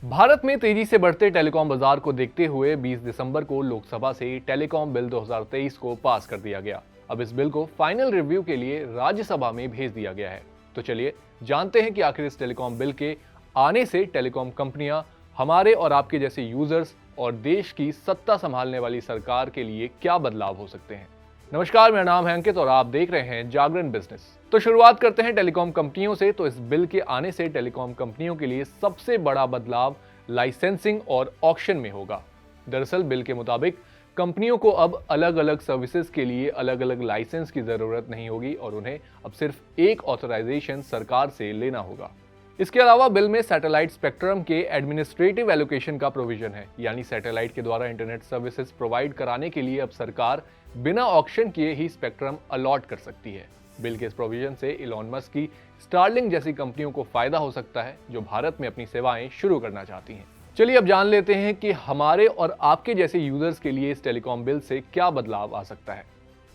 भारत में तेजी से बढ़ते टेलीकॉम बाजार को देखते हुए 20 दिसंबर को लोकसभा से टेलीकॉम बिल 2023 को पास कर दिया गया। अब इस बिल को फाइनल रिव्यू के लिए राज्यसभा में भेज दिया गया है। तो चलिए जानते हैं कि आखिर इस टेलीकॉम बिल के आने से टेलीकॉम कंपनियां, हमारे और आपके जैसे यूजर्स और देश की सत्ता संभालने वाली सरकार के लिए क्या बदलाव हो सकते हैं। नमस्कार, मेरा नाम है अंकित और आप देख रहे हैं जागरण बिजनेस। तो शुरुआत करते हैं टेलीकॉम कंपनियों से। तो इस बिल के आने से टेलीकॉम कंपनियों के लिए सबसे बड़ा बदलाव लाइसेंसिंग और ऑक्शन में होगा। दरअसल बिल के मुताबिक कंपनियों को अब अलग अलग सर्विसेज के लिए अलग अलग लाइसेंस की जरूरत नहीं होगी और उन्हें अब सिर्फ एक ऑथराइजेशन सरकार से लेना होगा। इसके अलावा बिल में सैटेलाइट स्पेक्ट्रम के एडमिनिस्ट्रेटिव एलोकेशन का प्रोविजन है, यानी सैटेलाइट के द्वारा इंटरनेट सर्विसेज प्रोवाइड कराने के लिए अब सरकार बिना ऑक्शन किए ही स्पेक्ट्रम अलॉट कर सकती है। बिल के इस प्रोविजन से इलॉन मस्क की स्टारलिंक जैसी कंपनियों को फायदा हो सकता है, जो भारत में अपनी सेवाएं शुरू करना चाहती हैं। चलिए अब जान लेते हैं कि हमारे और आपके जैसे यूजर्स के लिए इस टेलीकॉम बिल से क्या बदलाव आ सकता है।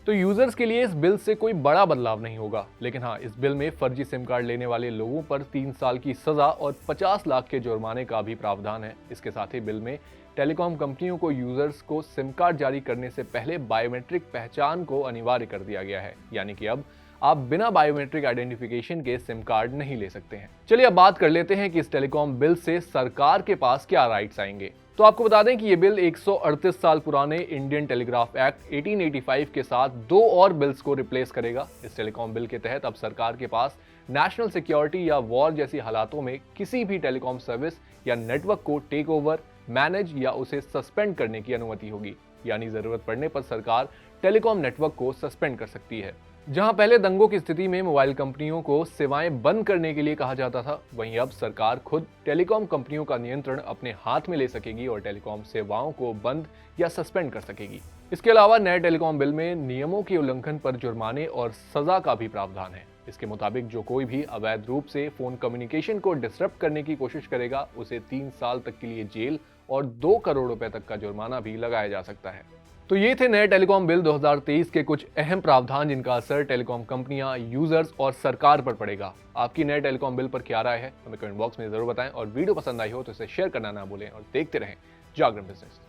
तो यूजर्स के लिए इस बिल से कोई बड़ा बदलाव नहीं होगा, लेकिन हाँ, इस बिल में फर्जी सिम कार्ड लेने वाले लोगों पर 3 साल की सजा और 50 लाख के जुर्माने का भी प्रावधान है। इसके साथ ही बिल में टेलीकॉम कंपनियों को यूजर्स को सिम कार्ड जारी करने से पहले बायोमेट्रिक पहचान को अनिवार्य कर दिया गया है, यानी कि अब आप बिना बायोमेट्रिक आइडेंटिफिकेशन के सिम कार्ड नहीं ले सकते हैं। चलिए अब बात कर लेते हैं कि इस टेलीकॉम बिल से सरकार के पास क्या राइट्स आएंगे। तो आपको बता दें कि ये बिल 138 साल पुराने इंडियन टेलीग्राफ एक्ट 1885 के साथ 2 और बिल्स को रिप्लेस करेगा। इस टेलीकॉम बिल के तहत अब सरकार के पास नेशनल सिक्योरिटी या वॉर जैसी हालातों में किसी भी टेलीकॉम सर्विस या नेटवर्क को टेक ओवर, मैनेज या उसे सस्पेंड करने की अनुमति होगी, यानी जरूरत पड़ने पर सरकार टेलीकॉम नेटवर्क को सस्पेंड कर सकती है। जहां पहले दंगों की स्थिति में मोबाइल कंपनियों को सेवाएं बंद करने के लिए कहा जाता था, वहीं अब सरकार खुद टेलीकॉम कंपनियों का नियंत्रण अपने हाथ में ले सकेगी और टेलीकॉम सेवाओं को बंद या सस्पेंड कर सकेगी। इसके अलावा नए टेलीकॉम बिल में नियमों के उल्लंघन पर जुर्माने और सजा का भी प्रावधान है। इसके मुताबिक जो कोई भी अवैध रूप से फोन कम्युनिकेशन को डिसरप्ट करने की कोशिश करेगा, उसे 3 साल तक के लिए जेल और 2 करोड़ रुपए तक का जुर्माना भी लगाया जा सकता है। तो ये थे नए टेलीकॉम बिल 2023 के कुछ अहम प्रावधान, जिनका असर टेलीकॉम कंपनियां, यूजर्स और सरकार पर पड़ेगा। आपकी नए टेलीकॉम बिल पर क्या राय है, हमें कमेंट बॉक्स में जरूर बताएं और वीडियो पसंद आई हो तो इसे शेयर करना ना भूलें और देखते रहें जागरण बिजनेस।